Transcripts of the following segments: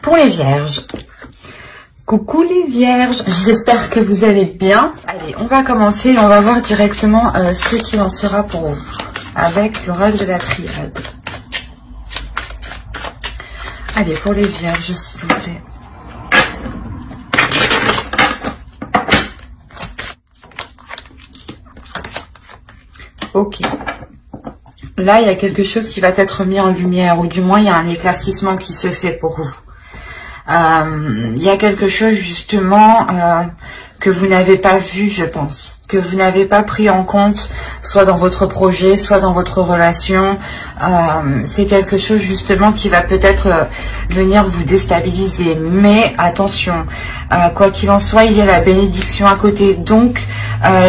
Pour les vierges. Coucou les vierges, j'espère que vous allez bien. Allez, on va commencer et on va voir directement ce qu'il en sera pour vous avec l'oracle de la triade. Allez, pour les vierges, s'il vous plaît. Ok. Là, il y a quelque chose qui va être mis en lumière, ou du moins, il y a un éclaircissement qui se fait pour vous. Il y a quelque chose, justement, que vous n'avez pas vu, je pense, que vous n'avez pas pris en compte, soit dans votre projet, soit dans votre relation. C'est quelque chose, justement, qui va peut-être venir vous déstabiliser. Mais attention, quoi qu'il en soit, il y a la bénédiction à côté. Donc,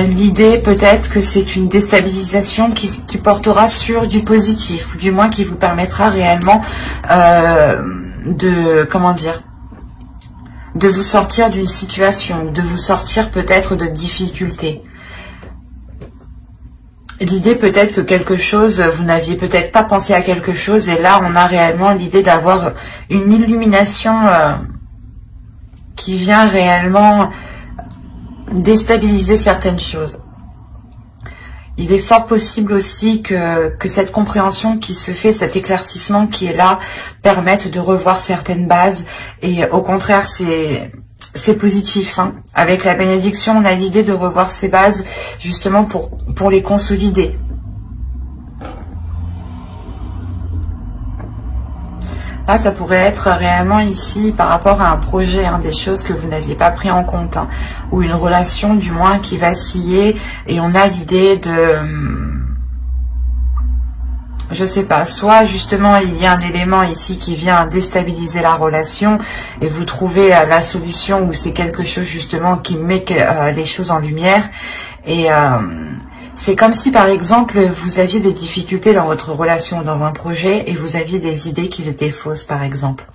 l'idée peut-être que c'est une déstabilisation qui portera sur du positif, ou du moins qui vous permettra réellement de vous sortir d'une situation, de vous sortir peut-être de difficultés. L'idée peut-être que quelque chose, vous n'aviez peut-être pas pensé à quelque chose, et là on a réellement l'idée d'avoir une illumination qui vient réellement déstabiliser certaines choses. Il est fort possible aussi que cette compréhension qui se fait, cet éclaircissement qui est là, permette de revoir certaines bases. Et au contraire, c'est positif. Hein. Avec la bénédiction, on a l'idée de revoir ces bases justement pour les consolider. Là, ça pourrait être réellement ici par rapport à un projet, hein, des choses que vous n'aviez pas pris en compte, hein, ou une relation du moins qui vacillait, et on a l'idée de, je sais pas, soit justement il y a un élément ici qui vient déstabiliser la relation, et vous trouvez la solution, ou c'est quelque chose justement qui met les choses en lumière, et c'est comme si, par exemple, vous aviez des difficultés dans votre relation, dans un projet, et vous aviez des idées qui étaient fausses, par exemple.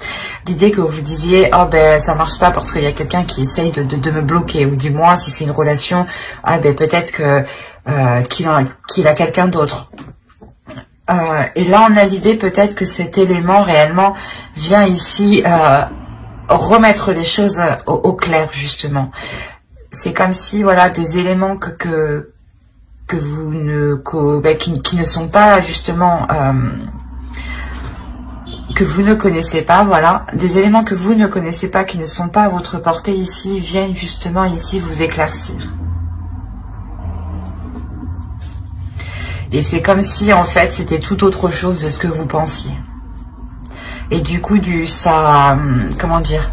L'idée que vous disiez, oh ben ça marche pas parce qu'il y a quelqu'un qui essaye de me bloquer, ou du moins, si c'est une relation, ah ben peut-être que qu'il a quelqu'un d'autre. Et là, on a l'idée peut-être que cet élément réellement vient ici remettre les choses au clair, justement. C'est comme si, voilà, des éléments qui ne sont pas justement que vous ne connaissez pas, voilà, des éléments que vous ne connaissez pas, qui ne sont pas à votre portée ici, viennent justement ici vous éclaircir. Et c'est comme si en fait c'était tout autre chose de ce que vous pensiez. Et du coup comment dire,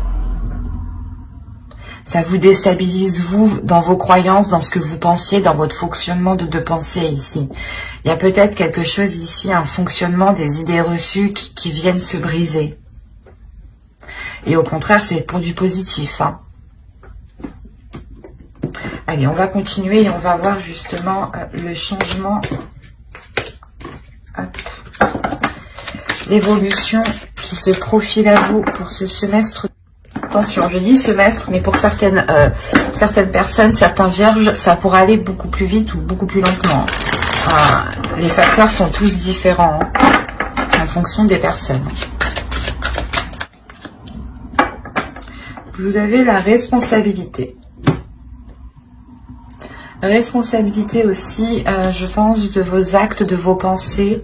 ça vous déstabilise, vous, dans vos croyances, dans ce que vous pensiez, dans votre fonctionnement de pensée ici. Il y a peut-être quelque chose ici, un fonctionnement des idées reçues qui viennent se briser. Et au contraire, c'est pour du positif. Hein. Allez, on va continuer et on va voir justement le changement, l'évolution qui se profile à vous pour ce semestre. Attention, je dis semestre, mais pour certaines personnes, certains vierges, ça pourra aller beaucoup plus vite ou beaucoup plus lentement. Les facteurs sont tous différents, hein, en fonction des personnes. Vous avez la responsabilité. Responsabilité aussi, je pense, de vos actes, de vos pensées.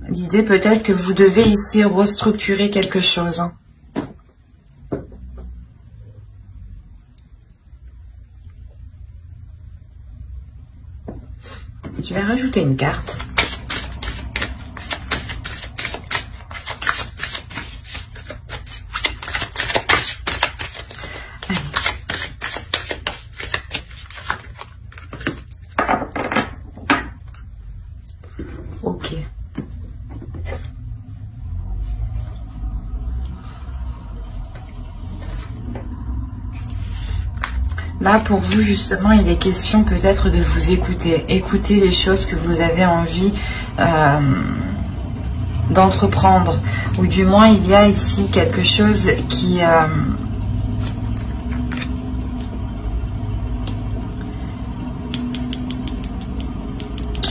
L'idée peut-être que vous devez ici restructurer quelque chose. Hein. Je vais rajouter une carte. Allez. Ok. Là, pour vous, justement, il est question peut-être de vous écouter. Écouter les choses que vous avez envie d'entreprendre. Ou du moins, il y a ici quelque chose qui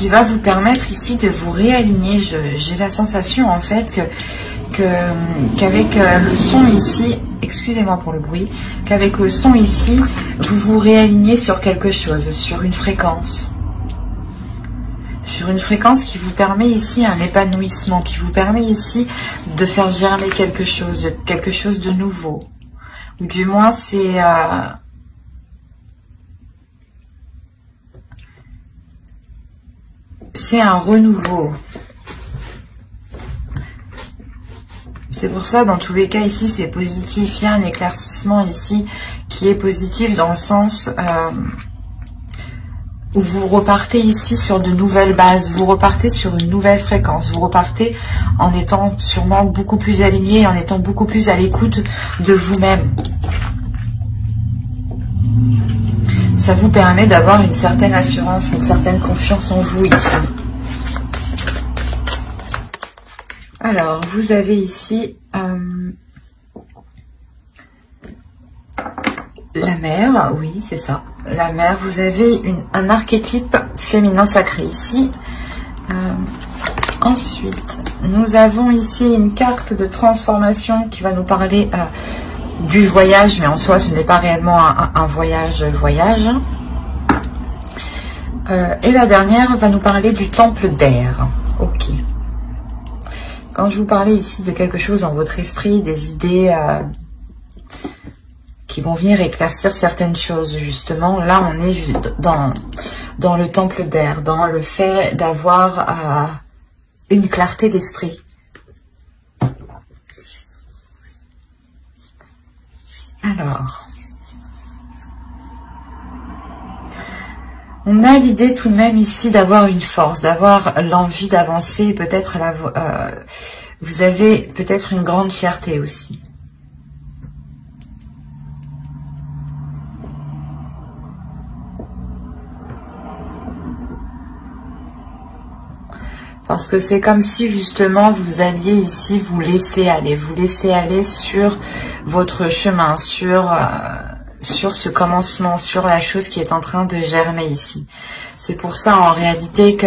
va vous permettre ici de vous réaligner. J'ai la sensation, en fait, qu'avec le son ici, excusez-moi pour le bruit, qu'avec le son ici, vous vous réalignez sur quelque chose, sur une fréquence. Sur une fréquence qui vous permet ici un épanouissement, qui vous permet ici de faire germer quelque chose de nouveau. Ou du moins, c'est un renouveau. C'est pour ça, dans tous les cas, ici, c'est positif. Il y a un éclaircissement ici qui est positif dans le sens où vous repartez ici sur de nouvelles bases. Vous repartez sur une nouvelle fréquence. Vous repartez en étant sûrement beaucoup plus aligné, en étant beaucoup plus à l'écoute de vous-même. Ça vous permet d'avoir une certaine assurance, une certaine confiance en vous ici. Alors, vous avez ici la mer, oui, c'est ça, la mer. Vous avez un archétype féminin sacré ici. Ensuite, nous avons ici une carte de transformation qui va nous parler du voyage, mais en soi, ce n'est pas réellement un voyage. Et la dernière va nous parler du temple d'air. Ok. Quand je vous parlais ici de quelque chose dans votre esprit, des idées qui vont venir éclaircir certaines choses, justement, là on est dans le temple d'air, dans le fait d'avoir une clarté d'esprit. Alors, on a l'idée tout de même ici d'avoir une force, d'avoir l'envie d'avancer, peut-être vous avez peut-être une grande fierté aussi. Parce que c'est comme si justement vous alliez ici vous laisser aller sur votre chemin, sur ce commencement, sur la chose qui est en train de germer ici. C'est pour ça en réalité que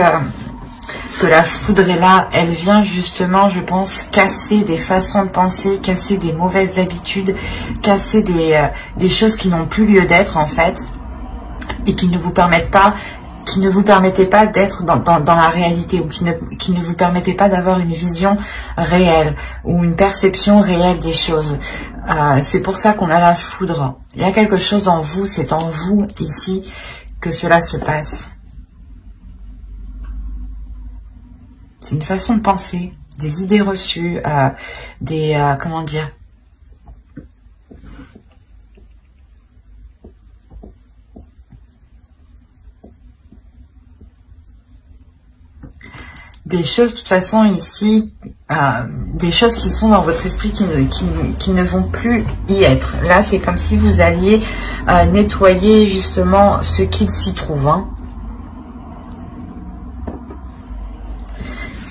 la foudre est là. Elle vient justement, je pense, casser des façons de penser, casser des mauvaises habitudes, casser des choses qui n'ont plus lieu d'être en fait, et qui ne vous permettaient pas d'être dans la réalité, ou qui ne vous permettaient pas d'avoir une vision réelle ou une perception réelle des choses. C'est pour ça qu'on a la foudre. Il y a quelque chose en vous, c'est en vous ici que cela se passe. C'est une façon de penser, des idées reçues, comment dire, des choses de toute façon ici, des choses qui sont dans votre esprit qui ne vont plus y être. Là, c'est comme si vous alliez nettoyer justement ce qu'il s'y trouve. Hein.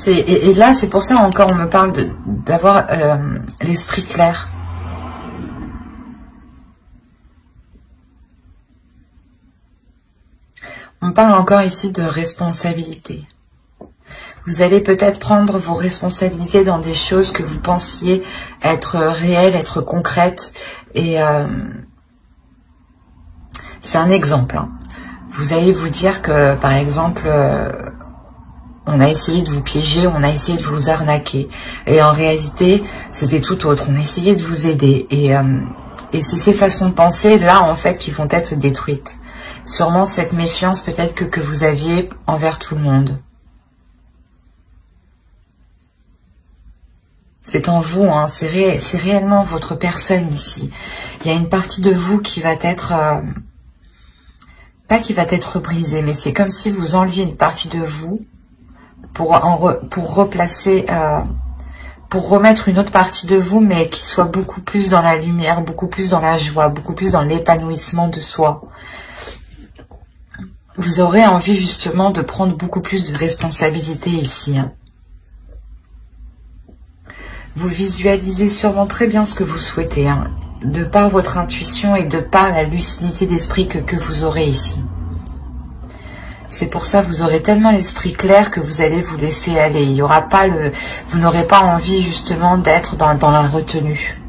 Et là, c'est pour ça encore on me parle d'avoir l'esprit clair. On parle encore ici de responsabilité. Vous allez peut-être prendre vos responsabilités dans des choses que vous pensiez être réelles, être concrètes. Et c'est un exemple. Hein. Vous allez vous dire que, par exemple, on a essayé de vous piéger, on a essayé de vous arnaquer. Et en réalité, c'était tout autre. On a essayé de vous aider. Et c'est ces façons de penser, là, en fait, qui vont être détruites. Sûrement cette méfiance, peut-être, que vous aviez envers tout le monde. C'est en vous, hein, c'est réellement votre personne ici. Il y a une partie de vous qui va être... pas qui va être brisée, mais c'est comme si vous enleviez une partie de vous pour replacer... pour remettre une autre partie de vous, mais qui soit beaucoup plus dans la lumière, beaucoup plus dans la joie, beaucoup plus dans l'épanouissement de soi. Vous aurez envie justement de prendre beaucoup plus de responsabilités ici, hein. Vous visualisez sûrement très bien ce que vous souhaitez, hein, de par votre intuition et de par la lucidité d'esprit que vous aurez ici. C'est pour ça que vous aurez tellement l'esprit clair que vous allez vous laisser aller. Il y aura pas vous n'aurez pas envie justement d'être dans la retenue.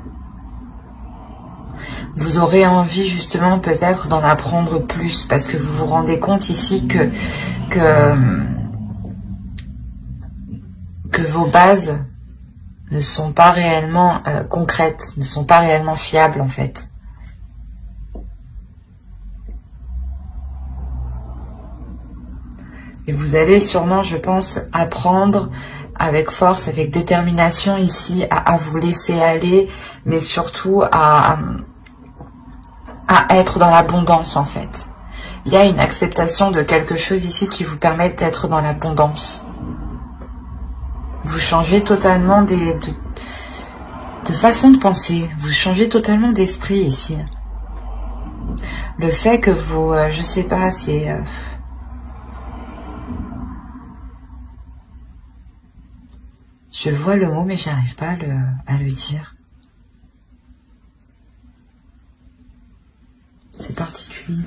Vous aurez envie justement peut-être d'en apprendre plus parce que vous vous rendez compte ici que vos bases ne sont pas réellement concrètes, ne sont pas réellement fiables en fait. Et vous allez sûrement, je pense, apprendre avec force, avec détermination ici à vous laisser aller, mais surtout à être dans l'abondance en fait. Il y a une acceptation de quelque chose ici qui vous permet d'être dans l'abondance. Vous changez totalement de façon de penser, vous changez totalement d'esprit ici. Le fait que vous, je sais pas, c'est... je vois le mot, mais j'arrive pas à le dire. C'est particulier.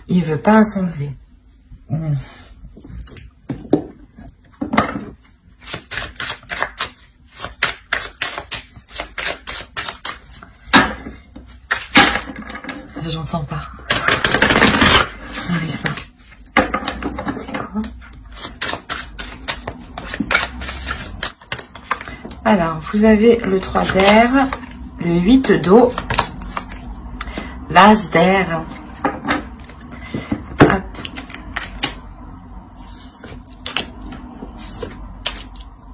Il veut pas s'enlever. J'en sens pas. J'arrive pas. C'est quoi? Alors, vous avez le 3 d'air, le 8 d'eau, l'as d'air.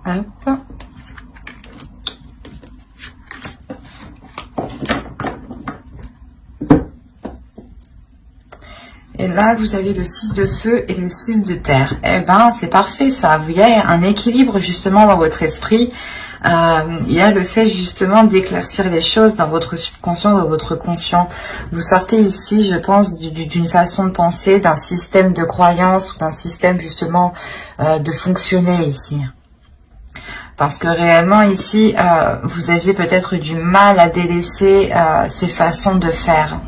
Hop. Hop. Et là, vous avez le 6 de feu et le 6 de terre. Eh ben, c'est parfait ça. Il y a un équilibre justement dans votre esprit. Il y a le fait justement d'éclaircir les choses dans votre subconscient, dans votre conscient. Vous sortez ici, je pense, d'une façon de penser, d'un système de croyance, d'un système justement de fonctionner ici. Parce que réellement ici, vous aviez peut-être du mal à délaisser ces façons de faire.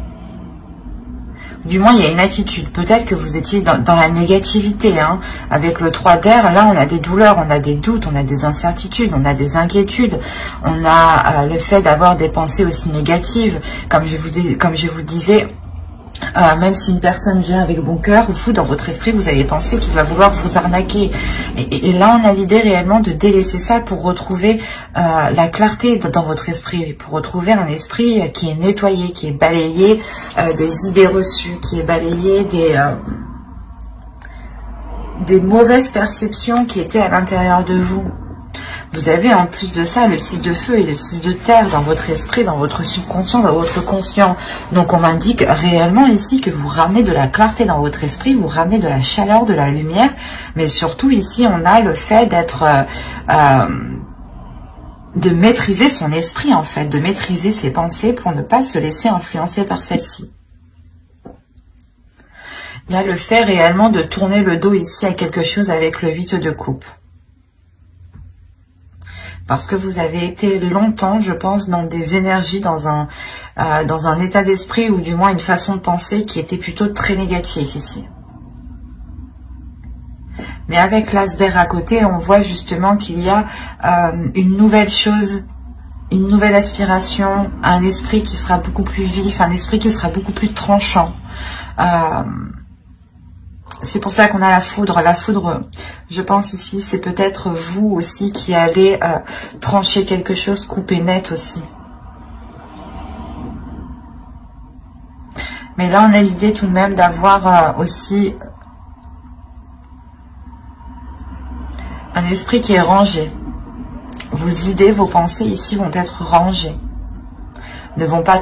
Du moins, il y a une attitude. Peut-être que vous étiez dans la négativité. Hein. Avec le 3 d'air, là, on a des douleurs, on a des doutes, on a des incertitudes, on a des inquiétudes. On a le fait d'avoir des pensées aussi négatives. Comme je vous disais, même si une personne vient avec bon cœur, vous, dans votre esprit, vous avez pensé qu'il va vouloir vous arnaquer. Et là, on a l'idée réellement de délaisser ça pour retrouver la clarté dans votre esprit, pour retrouver un esprit qui est nettoyé, qui est balayé des idées reçues, qui est balayé des mauvaises perceptions qui étaient à l'intérieur de vous. Vous avez en plus de ça le 6 de feu et le 6 de terre dans votre esprit, dans votre subconscient, dans votre conscient. Donc on m'indique réellement ici que vous ramenez de la clarté dans votre esprit, vous ramenez de la chaleur, de la lumière, mais surtout ici on a le fait d'être... de maîtriser son esprit en fait, de maîtriser ses pensées pour ne pas se laisser influencer par celle-ci. Il y a le fait réellement de tourner le dos ici à quelque chose avec le 8 de coupe. Parce que vous avez été longtemps, je pense, dans des énergies, dans un état d'esprit ou du moins une façon de penser qui était plutôt très négative ici. Mais avec l'as d'air à côté, on voit justement qu'il y a une nouvelle chose, une nouvelle aspiration, un esprit qui sera beaucoup plus vif, un esprit qui sera beaucoup plus tranchant. C'est pour ça qu'on a la foudre. La foudre, je pense ici, c'est peut-être vous aussi qui allez trancher quelque chose, couper net aussi. Mais là, on a l'idée tout de même d'avoir aussi un esprit qui est rangé. Vos idées, vos pensées ici vont être rangées. Ne vont pas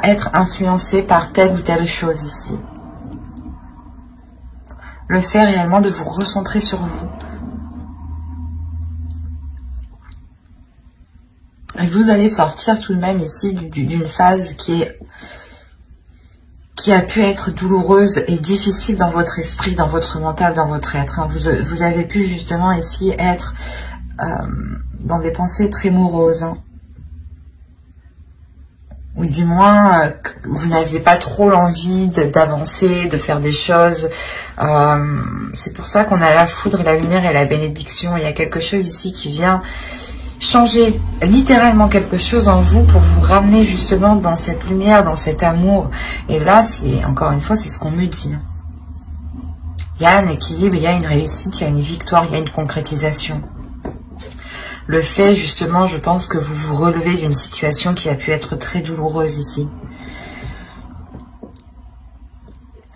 être influencées par telle ou telle chose ici. Le fait réellement de vous recentrer sur vous. Et vous allez sortir tout de même ici d'une phase qui a pu être douloureuse et difficile dans votre esprit, dans votre mental, dans votre être. Vous avez pu justement ici être dans des pensées très moroses. ou du moins vous n'aviez pas trop l'envie d'avancer, de faire des choses. C'est pour ça qu'on a la foudre et la lumière et la bénédiction. Il y a quelque chose ici qui vient changer littéralement quelque chose en vous pour vous ramener justement dans cette lumière, dans cet amour. Et là, c'est encore une fois, c'est ce qu'on me dit. Il y a un équilibre, il y a une réussite, il y a une victoire, il y a une concrétisation. Le fait, justement, je pense que vous vous relevez d'une situation qui a pu être très douloureuse ici.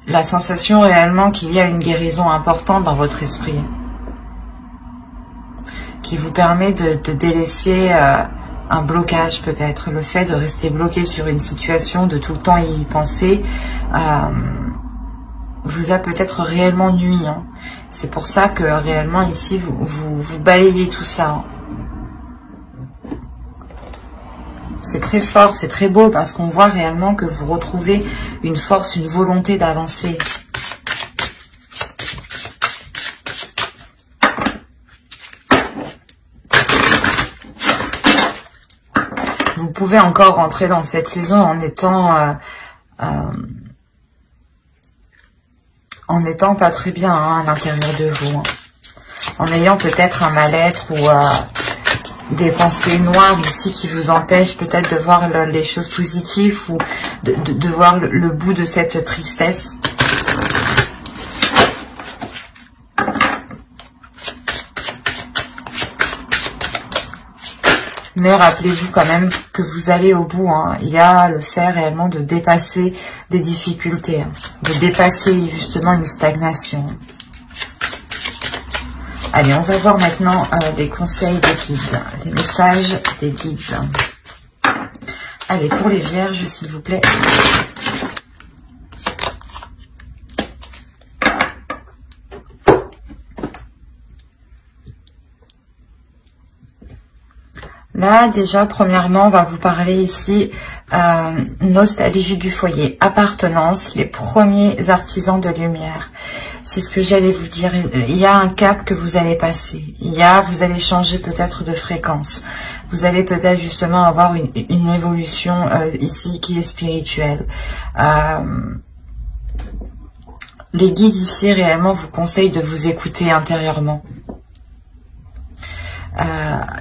La sensation réellement qu'il y a une guérison importante dans votre esprit, qui vous permet de délaisser un blocage peut-être. Le fait de rester bloqué sur une situation, de tout le temps y penser, vous a peut-être réellement nui. Hein. C'est pour ça que réellement ici, vous balayez tout ça. Hein. C'est très fort, c'est très beau parce qu'on voit réellement que vous retrouvez une force, une volonté d'avancer. Vous pouvez encore rentrer dans cette saison en étant pas très bien hein, à l'intérieur de vous. Hein. En ayant peut-être un mal-être ou des pensées noires ici qui vous empêchent peut-être de voir les choses positives ou de voir le bout de cette tristesse. Mais rappelez-vous quand même que vous allez au bout. Hein. Il y a le fait réellement de dépasser des difficultés, hein, de dépasser justement une stagnation. Allez, on va voir maintenant des conseils des guides, des messages des guides. Allez, pour les vierges, s'il vous plaît. Là, déjà, premièrement, on va vous parler ici nostalgie du foyer, appartenance, les premiers artisans de lumière. C'est ce que j'allais vous dire. Il y a un cap que vous allez passer. Vous allez changer peut-être de fréquence. Vous allez peut-être justement avoir une évolution ici qui est spirituelle. Les guides ici réellement vous conseillent de vous écouter intérieurement.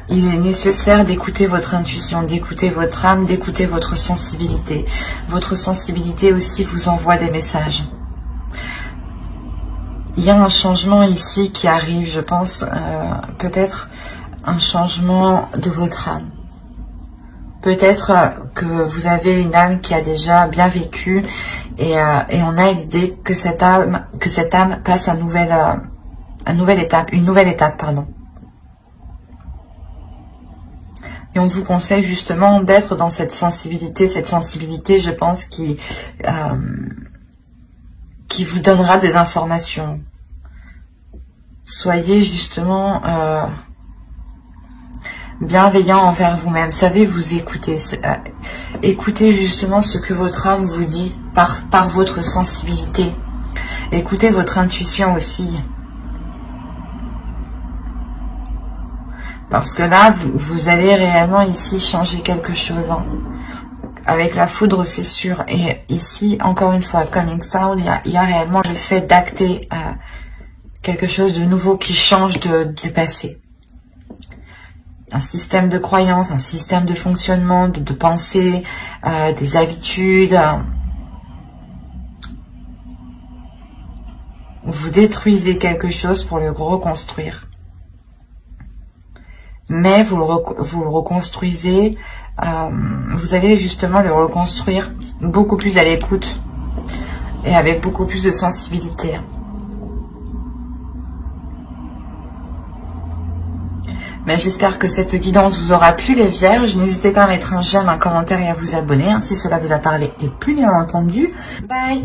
Il est nécessaire d'écouter votre intuition, d'écouter votre âme, d'écouter votre sensibilité. Votre sensibilité aussi vous envoie des messages. Il y a un changement ici qui arrive, je pense, peut-être un changement de votre âme. Peut-être que vous avez une âme qui a déjà bien vécu et on a l'idée que cette âme passe à une nouvelle étape, pardon. Et on vous conseille justement d'être dans cette sensibilité, je pense, qui vous donnera des informations. Soyez justement bienveillant envers vous-même. Savez vous écouter. Écoutez justement ce que votre âme vous dit par votre sensibilité. Écoutez votre intuition aussi. Parce que là, vous allez réellement ici changer quelque chose. Hein. Avec la foudre, c'est sûr. Et ici, encore une fois, coming sound, il y a réellement le fait d'acter quelque chose de nouveau qui change du passé. Un système de croyance, un système de fonctionnement, de pensée, des habitudes. Vous détruisez quelque chose pour le reconstruire. Mais vous le reconstruisez, vous allez justement le reconstruire beaucoup plus à l'écoute et avec beaucoup plus de sensibilité. Mais j'espère que cette guidance vous aura plu, les vierges. N'hésitez pas à mettre un j'aime, un commentaire et à vous abonner, hein, si cela vous a parlé et plus bien entendu. Bye!